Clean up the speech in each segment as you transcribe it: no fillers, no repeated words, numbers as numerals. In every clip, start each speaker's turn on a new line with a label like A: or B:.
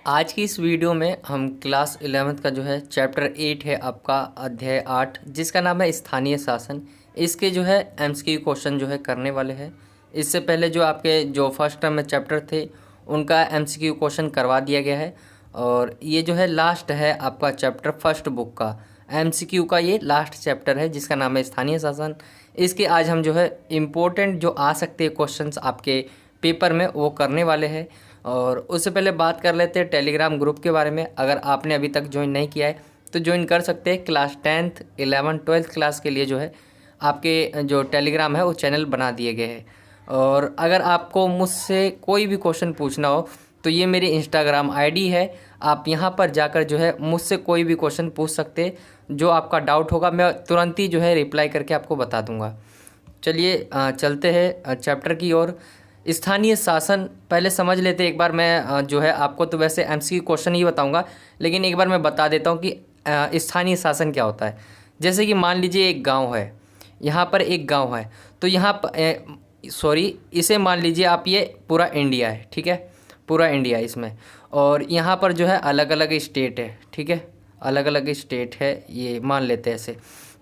A: आज की इस वीडियो में हम क्लास 11th का जो है चैप्टर 8 है आपका अध्याय 8 जिसका नाम है स्थानीय शासन। इसके जो है एमसीक्यू क्वेश्चन जो है करने वाले हैं। इससे पहले जो आपके जो फर्स्ट टर्म में चैप्टर थे उनका एमसीक्यू क्वेश्चन करवा दिया गया है और ये जो है लास्ट है आपका चैप्टर फर्स्ट बुक का एमसीक्यू का। ये लास्ट चैप्टर है जिसका नाम है स्थानीय शासन। इसके आज हम जो है इम्पोर्टेंट जो आ सकते हैं क्वेश्चंस आपके पेपर में वो करने वाले हैं। और उससे पहले बात कर लेते हैं टेलीग्राम ग्रुप के बारे में। अगर आपने अभी तक ज्वाइन नहीं किया है तो ज्वाइन कर सकते हैं। क्लास 10th 11 12th क्लास के लिए जो है आपके जो टेलीग्राम है वो चैनल बना दिए गए हैं। और अगर आपको मुझसे कोई भी क्वेश्चन पूछना हो तो ये मेरी इंस्टाग्राम आईडी है, आप यहाँ पर जाकर जो है मुझसे कोई भी क्वेश्चन पूछ सकते हैं। जो आपका डाउट होगा मैं तुरंत ही जो है रिप्लाई करके आपको बता दूँगा। चलिए चलते हैं चैप्टर की ओर। स्थानीय शासन पहले समझ लेते एक बार। मैं जो है आपको तो वैसे एमसीक्यू क्वेश्चन ही बताऊंगा, लेकिन एक बार मैं बता देता हूं कि स्थानीय शासन क्या होता है। जैसे कि मान लीजिए एक गांव है, यहाँ पर एक गांव है तो यहाँ इसे मान लीजिए आप, ये पूरा इंडिया है, ठीक है, पूरा इंडिया इसमें। और यहाँ पर जो है अलग अलग स्टेट है, ठीक है, अलग अलग स्टेट है, ये मान लेते हैं ऐसे।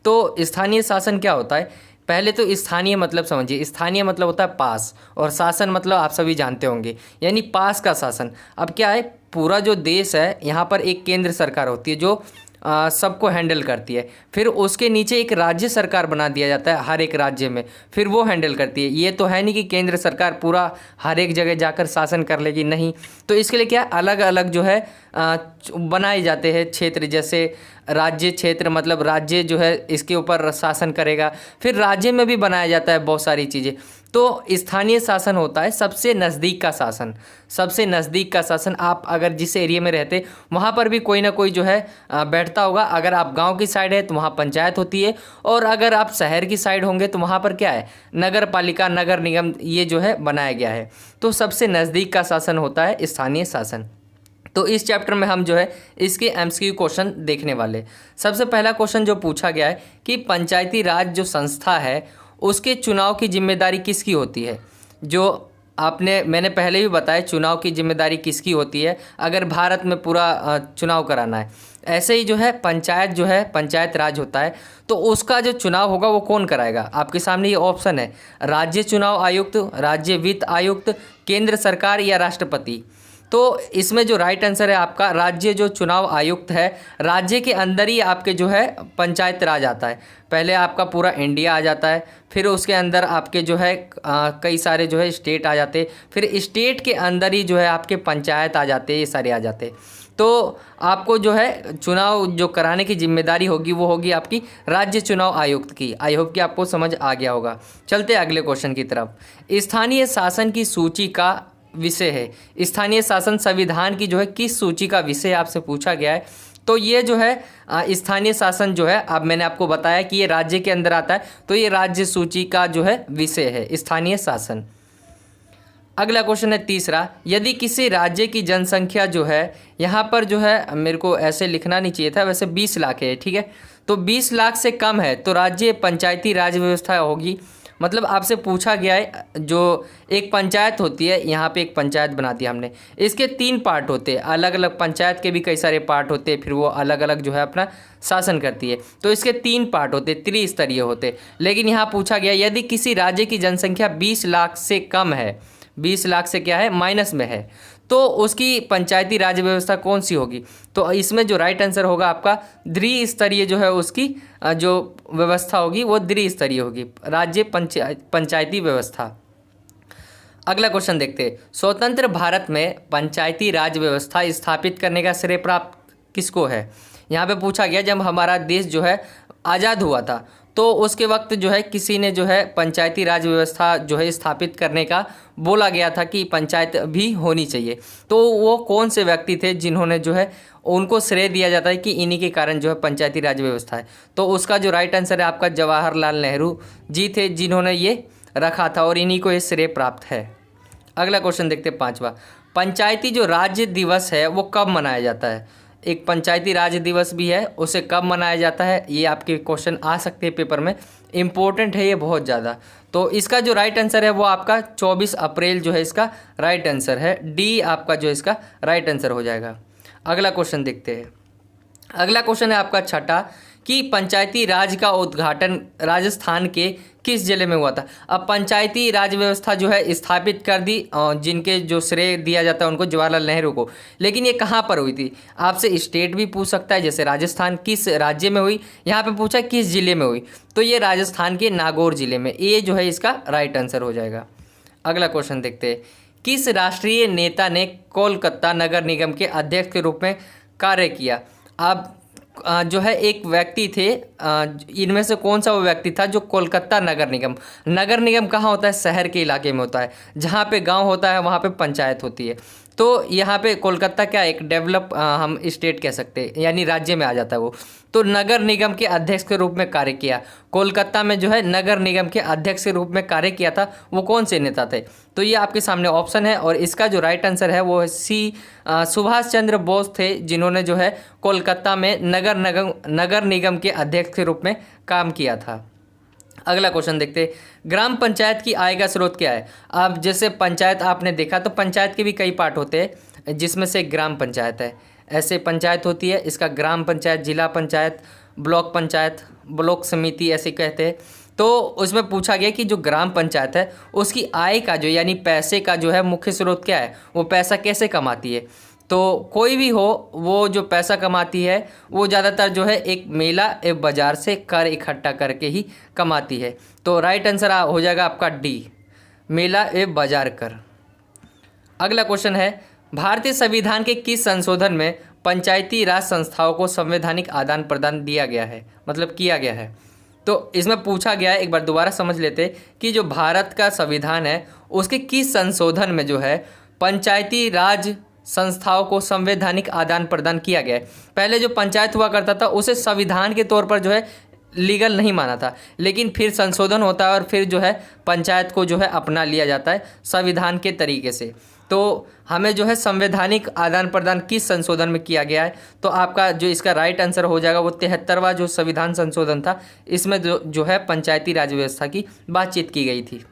A: तो स्थानीय शासन क्या होता है, पहले तो स्थानीय मतलब समझिए। स्थानीय मतलब होता है पास, और शासन मतलब आप सभी जानते होंगे यानी पास का शासन। अब क्या है, पूरा जो देश है यहाँ पर एक केंद्र सरकार होती है जो सबको हैंडल करती है। फिर उसके नीचे एक राज्य सरकार बना दिया जाता है हर एक राज्य में, फिर वो हैंडल करती है। ये तो है नहीं कि केंद्र सरकार पूरा हर एक जगह जाकर शासन कर लेगी, नहीं। तो इसके लिए क्या अलग अलग जो है बनाए जाते हैं क्षेत्र। जैसे राज्य क्षेत्र मतलब राज्य जो है इसके ऊपर शासन करेगा। फिर राज्य में भी बनाया जाता है बहुत सारी चीज़ें। तो स्थानीय शासन होता है सबसे नज़दीक का शासन। सबसे नज़दीक का शासन, आप अगर जिस एरिया में रहते वहाँ पर भी कोई ना कोई जो है बैठता होगा। अगर आप गांव की साइड है तो वहाँ पंचायत होती है, और अगर आप शहर की साइड होंगे तो वहाँ पर क्या है, नगर पालिका, नगर निगम, ये जो है बनाया गया है। तो सबसे नज़दीक का शासन होता है स्थानीय शासन। तो इस चैप्टर में हम जो है इसके एमसीक्यू क्वेश्चन देखने वाले। सबसे पहला क्वेश्चन जो पूछा गया है कि पंचायती राज जो संस्था है उसके चुनाव की जिम्मेदारी किसकी होती है। जो मैंने पहले भी बताया चुनाव की जिम्मेदारी किसकी होती है अगर भारत में पूरा चुनाव कराना है। ऐसे ही जो है पंचायत जो है पंचायत राज होता है, तो उसका जो चुनाव होगा वो कौन कराएगा। आपके सामने ये ऑप्शन है, राज्य चुनाव आयुक्त, राज्य वित्त आयुक्त, केंद्र सरकार या राष्ट्रपति। तो इसमें जो राइट आंसर है आपका राज्य जो चुनाव आयुक्त है। राज्य के अंदर ही आपके जो है पंचायत राज आता है। पहले आपका पूरा इंडिया आ जाता है, फिर उसके अंदर आपके जो है कई सारे जो है स्टेट आ जाते, फिर स्टेट के अंदर ही जो है आपके पंचायत आ जाते, ये सारे आ जाते। तो आपको जो है चुनाव जो कराने की जिम्मेदारी होगी वो होगी आपकी राज्य चुनाव आयुक्त की। आई होप कि आपको समझ आ गया होगा। चलते अगले क्वेश्चन की तरफ। स्थानीय शासन की सूची का विषय है। स्थानीय शासन संविधान की जो है किस सूची का विषय आपसे पूछा गया है। तो ये जो है स्थानीय शासन जो है, अब मैंने आपको बताया कि ये राज्य के अंदर आता है, तो ये राज्य सूची का जो है विषय है स्थानीय शासन। अगला क्वेश्चन है तीसरा, यदि किसी राज्य की जनसंख्या जो है, यहाँ पर जो है मेरे को ऐसे लिखना नहीं चाहिए था, वैसे 20 लाख है, ठीक है, तो 20 लाख से कम है तो राज्य पंचायती राज व्यवस्था होगी। मतलब आपसे पूछा गया है जो एक पंचायत होती है, यहाँ पे एक पंचायत बना दिया हमने, इसके 3 पार्ट होते हैं। अलग अलग पंचायत के भी कई सारे पार्ट होते हैं, फिर वो अलग अलग जो है अपना शासन करती है। तो इसके 3 पार्ट होते, त्रिस्तरीय होते। लेकिन यहाँ पूछा गया यदि किसी राज्य की जनसंख्या 20 लाख से कम है, 20 लाख से क्या है माइनस में है, तो उसकी पंचायती राज व्यवस्था कौन सी होगी। तो इसमें जो राइट आंसर होगा आपका द्विस्तरीय जो है उसकी जो व्यवस्था होगी वो द्विस्तरीय होगी, राज्य पंचायती व्यवस्था। अगला क्वेश्चन देखते हैं, स्वतंत्र भारत में पंचायती राज व्यवस्था स्थापित करने का श्रेय प्राप्त किसको है। यहाँ पे पूछा गया जब हमारा देश जो है आज़ाद हुआ था तो उसके वक्त जो है किसी ने जो है पंचायती राज व्यवस्था जो है स्थापित करने का बोला गया था कि पंचायत भी होनी चाहिए। तो वो कौन से व्यक्ति थे जिन्होंने जो है, उनको श्रेय दिया जाता है कि इन्हीं के कारण जो है पंचायती राज व्यवस्था है। तो उसका जो राइट आंसर है आपका जवाहरलाल नेहरू जी थे जिन्होंने ये रखा था, और इन्हीं को ये श्रेय प्राप्त है। अगला क्वेश्चन देखते हैं 5वां, पंचायती जो राज्य दिवस है वो कब मनाया जाता है। एक पंचायती राज दिवस भी है, उसे कब मनाया जाता है, ये आपके क्वेश्चन आ सकते हैं पेपर में, इम्पोर्टेंट है ये बहुत ज़्यादा। तो इसका जो राइट आंसर है वो आपका 24 अप्रैल जो है इसका राइट आंसर है, डी आपका जो इसका राइट आंसर हो जाएगा। अगला क्वेश्चन देखते हैं। अगला क्वेश्चन है आपका छठा कि पंचायती राज का उद्घाटन राजस्थान के किस जिले में हुआ था। अब पंचायती राज व्यवस्था जो है स्थापित कर दी, जिनके जो श्रेय दिया जाता है उनको जवाहरलाल नेहरू को, लेकिन ये कहाँ पर हुई थी। आपसे स्टेट भी पूछ सकता है, जैसे राजस्थान किस राज्य में हुई, यहाँ पे पूछा किस जिले में हुई, तो ये राजस्थान के नागौर जिले में, ये जो है इसका राइट आंसर हो जाएगा। अगला क्वेश्चन देखते हैं। किस राष्ट्रीय नेता ने कोलकाता नगर निगम के अध्यक्ष के रूप में कार्य किया। अब जो है एक व्यक्ति थे, इनमें से कौन सा वो व्यक्ति था जो कोलकाता नगर निगम कहाँ होता है, शहर के इलाके में होता है, जहाँ पे गांव होता है वहाँ पे पंचायत होती है। तो यहाँ पे कोलकाता क्या एक डेवलप हम स्टेट कह सकते हैं, यानी राज्य में आ जाता है वो। तो नगर निगम के अध्यक्ष के रूप में कार्य किया, कोलकाता में जो है नगर निगम के अध्यक्ष के रूप में कार्य किया था, वो कौन से नेता थे। तो ये आपके सामने ऑप्शन है, और इसका जो राइट आंसर है वो है सी, सुभाष चंद्र बोस थे, जिन्होंने जो है कोलकाता में नगर निगम के अध्यक्ष के रूप में काम किया था। अगला क्वेश्चन देखते हैं। ग्राम पंचायत की आय का स्रोत क्या है। अब जैसे पंचायत आपने देखा, तो पंचायत के भी कई पार्ट होते हैं, जिसमें से ग्राम पंचायत है, ऐसे पंचायत होती है, इसका ग्राम पंचायत, जिला पंचायत, पंचायत, ब्लॉक समिति ऐसे कहते हैं। तो उसमें पूछा गया कि जो ग्राम पंचायत है उसकी आय का जो यानी पैसे का जो है मुख्य स्रोत क्या है, वो पैसा कैसे कमाती है। तो कोई भी हो, वो जो पैसा कमाती है वो ज़्यादातर जो है एक मेला एक बाज़ार से कर इकट्ठा करके ही कमाती है। तो राइट आंसर हो जाएगा आपका डी, मेला एवं बाजार कर। अगला क्वेश्चन है। भारतीय संविधान के किस संशोधन में पंचायती राज संस्थाओं को संवैधानिक आदान प्रदान दिया गया है, मतलब किया गया है। तो इसमें पूछा गया है, एक बार दोबारा समझ लेते कि जो भारत का संविधान है उसके किस संशोधन में जो है पंचायती राज संस्थाओं को संवैधानिक आदान प्रदान किया गया है। पहले जो पंचायत हुआ करता था उसे संविधान के तौर पर जो है लीगल नहीं माना था, लेकिन फिर संशोधन होता है और फिर जो है पंचायत को जो है अपना लिया जाता है संविधान के तरीके से। तो हमें जो है संवैधानिक आदान प्रदान किस संशोधन में किया गया है, तो आपका जो इसका राइट आंसर हो जाएगा वो 73वां जो संविधान संशोधन था, इसमें जो है पंचायती राज व्यवस्था की बातचीत की गई थी।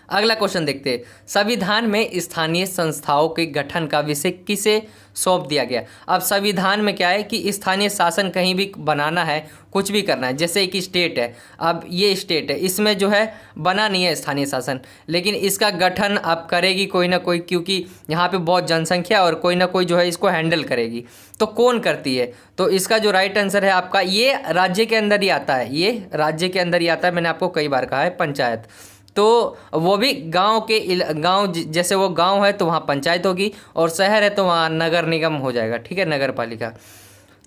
A: अगला क्वेश्चन देखते हैं। संविधान में स्थानीय संस्थाओं के गठन का विषय किसे सौंप दिया गया। अब संविधान में क्या है कि स्थानीय शासन कहीं भी बनाना है, कुछ भी करना है, जैसे एक स्टेट है, अब ये स्टेट है, इसमें जो है बना नहीं है स्थानीय शासन, लेकिन इसका गठन अब करेगी कोई ना कोई, क्योंकि यहाँ पे बहुत जनसंख्या और कोई ना कोई जो है इसको हैंडल करेगी। तो कौन करती है, तो इसका जो राइट आंसर है आपका ये राज्य के अंदर ही आता है, ये राज्य के अंदर ही आता है, मैंने आपको कई बार कहा है पंचायत। तो वो भी गांव जैसे वो गांव है तो वहाँ पंचायत होगी, और शहर है तो वहाँ नगर निगम हो जाएगा, ठीक है, नगर पालिका।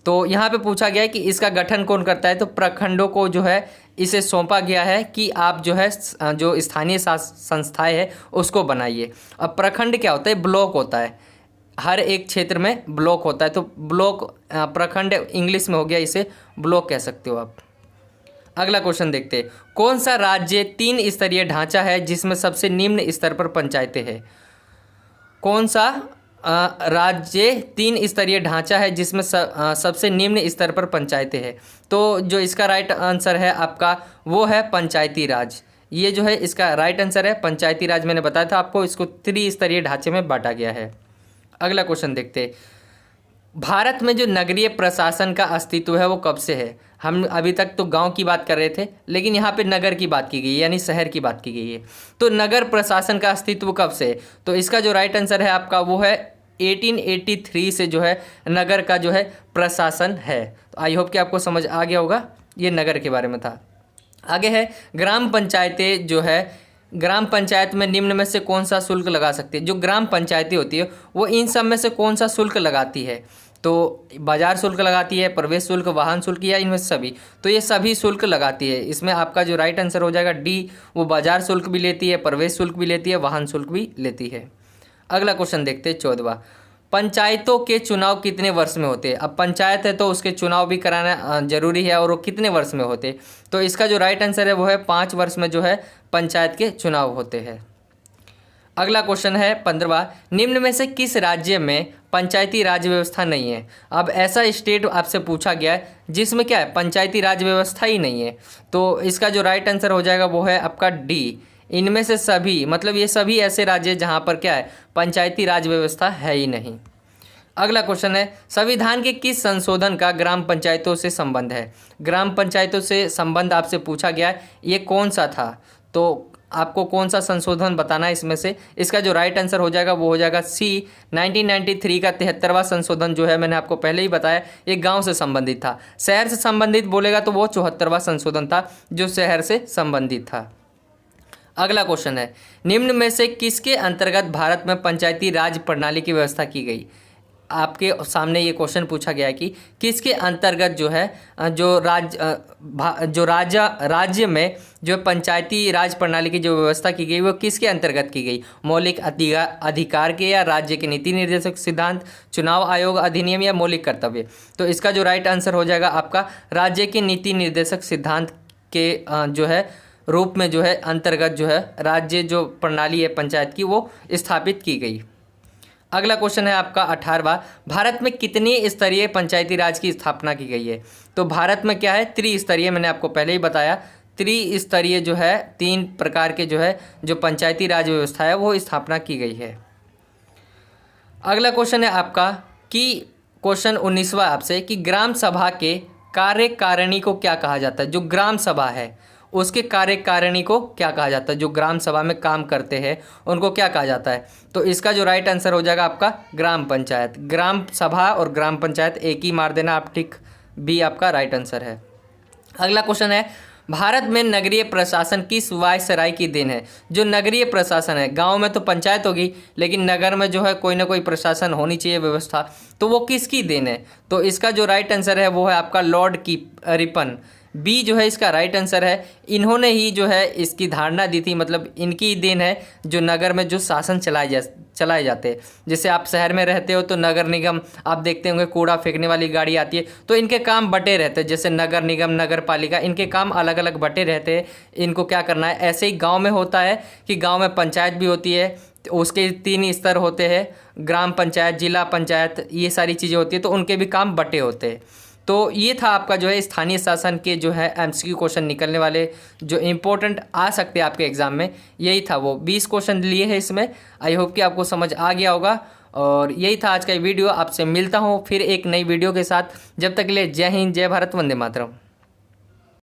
A: तो यहाँ पे पूछा गया है कि इसका गठन कौन करता है, तो प्रखंडों को जो है इसे सौंपा गया है कि आप जो है जो स्थानीय संस्थाएं है उसको बनाइए। अब प्रखंड क्या होता है, ब्लॉक होता है, हर एक क्षेत्र में ब्लॉक होता है, तो ब्लॉक प्रखंड इंग्लिश में हो गया, इसे ब्लॉक कह सकते हो आप। अगला क्वेश्चन देखते हैं। कौन सा राज्य 3 स्तरीय ढांचा है जिसमें सबसे निम्न स्तर पर पंचायतें हैं। कौन सा राज्य 3 स्तरीय ढांचा है जिसमें सबसे निम्न स्तर पर पंचायतें हैं। तो जो इसका राइट आंसर है आपका वो है पंचायती राज, ये जो है इसका राइट आंसर है पंचायती राज। मैंने बताया था आपको, इसको 3 स्तरीय ढांचे में बांटा गया है। अगला क्वेश्चन देखते हैं। भारत में जो नगरीय प्रशासन का अस्तित्व है वो कब से है। हम अभी तक तो गांव की बात कर रहे थे, लेकिन यहाँ पे नगर की बात की गई है, यानी शहर की बात की गई है। तो नगर प्रशासन का अस्तित्व कब से है, तो इसका जो राइट आंसर है आपका वो है 1883 से जो है नगर का जो है प्रशासन है। तो आई होप कि आपको समझ आ गया होगा, ये नगर के बारे में था। आगे है ग्राम पंचायतें जो है, ग्राम पंचायत में निम्न में से कौन सा शुल्क लगा सकती है। जो ग्राम पंचायतें होती है वो इन सब में से कौन सा शुल्क लगाती है, तो बाजार शुल्क लगाती है, प्रवेश शुल्क, वाहन शुल्क, या इनमें सभी। तो ये सभी शुल्क लगाती है। इसमें आपका जो राइट आंसर हो जाएगा डी, वो बाजार शुल्क भी लेती है, प्रवेश शुल्क भी लेती है, वाहन शुल्क भी लेती है। अगला क्वेश्चन देखते हैं 14वां। पंचायतों के चुनाव कितने वर्ष में होते हैं। अब पंचायत है तो उसके चुनाव भी कराना जरूरी है, और वो कितने वर्ष में होते। तो इसका जो राइट आंसर है वो है 5 वर्ष में जो है पंचायत के चुनाव होते हैं। अगला क्वेश्चन है 15वां, निम्न में से किस राज्य में पंचायती राज व्यवस्था नहीं है। अब ऐसा स्टेट आपसे पूछा गया है जिसमें क्या है, पंचायती राज व्यवस्था ही नहीं है। तो इसका जो राइट आंसर हो जाएगा वो है आपका डी, इनमें से सभी, मतलब ये सभी ऐसे राज्य जहाँ पर क्या है, पंचायती राज व्यवस्था है ही नहीं। अगला क्वेश्चन है, संविधान के किस संशोधन का ग्राम पंचायतों से संबंध है। ग्राम पंचायतों से संबंध आपसे पूछा गया है, ये कौन सा था, तो आपको कौन सा संशोधन बताना है इसमें से। इसका जो राइट आंसर हो जाएगा वो हो जाएगा सी, 1993 का 73वां संशोधन जो है, मैंने आपको पहले ही बताया, ये गांव से संबंधित था। शहर से संबंधित बोलेगा तो वो 74वां संशोधन था जो शहर से संबंधित था। अगला क्वेश्चन है, निम्न में से किसके अंतर्गत भारत में पंचायती राज प्रणाली की व्यवस्था की गई। आपके सामने ये क्वेश्चन पूछा गया है कि किसके अंतर्गत जो है जो राज्य में जो पंचायती राज प्रणाली की जो व्यवस्था की गई वो किसके अंतर्गत की गई, मौलिक अधिकार के, या राज्य के नीति निर्देशक सिद्धांत, चुनाव आयोग अधिनियम, या मौलिक कर्तव्य। तो इसका जो राइट आंसर हो जाएगा आपका राज्य के नीति निर्देशक सिद्धांत के जो है रूप में जो है अंतर्गत जो है राज्य जो प्रणाली है पंचायत की वो स्थापित की गई। अगला क्वेश्चन है आपका 18वां, भारत में कितनी स्तरीय पंचायती राज की स्थापना की गई है। तो भारत में क्या है, त्रिस्तरीय, मैंने आपको पहले ही बताया, त्रिस्तरीय जो है 3 प्रकार के जो है जो पंचायती राज व्यवस्था है वो स्थापना की गई है। अगला क्वेश्चन है आपका कि क्वेश्चन 19वां आपसे कि ग्राम सभा के कार्यकारिणी को क्या कहा जाता है। जो ग्राम सभा है उसके कार्यकारिणी को क्या कहा जाता है, जो ग्राम सभा में काम करते हैं उनको क्या कहा जाता है। तो इसका जो राइट आंसर हो जाएगा आपका ग्राम पंचायत। ग्राम सभा और ग्राम पंचायत एक ही मार देना आप, ठीक, बी आपका राइट आंसर है। अगला क्वेश्चन है, भारत में नगरीय प्रशासन किस वायसराय की देन है। जो नगरीय प्रशासन है, गांव में तो पंचायत होगी लेकिन नगर में जो है कोई ना कोई प्रशासन होनी चाहिए व्यवस्था, तो वो किसकी देन है। तो इसका जो राइट आंसर है वो है आपका लॉर्ड रिपन, बी जो है इसका राइट आंसर है। इन्होंने ही जो है इसकी धारणा दी थी, मतलब इनकी देन है जो नगर में जो शासन चलाए जाते हैं। जैसे आप शहर में रहते हो तो नगर निगम आप देखते होंगे कूड़ा फेंकने वाली गाड़ी आती है, तो इनके काम बटे रहते हैं। जैसे नगर निगम, नगर पालिका, इनके काम अलग अलग बटे रहते हैं, इनको क्या करना है। ऐसे ही गाँव में होता है कि गाँव में पंचायत भी होती है, उसके 3 स्तर होते हैं, ग्राम पंचायत, जिला पंचायत, ये सारी चीज़ें होती है, तो उनके भी काम बटे होते हैं। तो ये था आपका जो है स्थानीय शासन के जो है एमसीक्यू क्वेश्चन निकलने वाले जो इम्पोर्टेंट आ सकते हैं आपके एग्जाम में, यही था। वो 20 क्वेश्चन लिए हैं इसमें। आई होप कि आपको समझ आ गया होगा। और यही था आज का वीडियो। आपसे मिलता हूँ फिर एक नई वीडियो के साथ। जब तक के लिए जय हिंद, जय भारत, वंदे मातरम।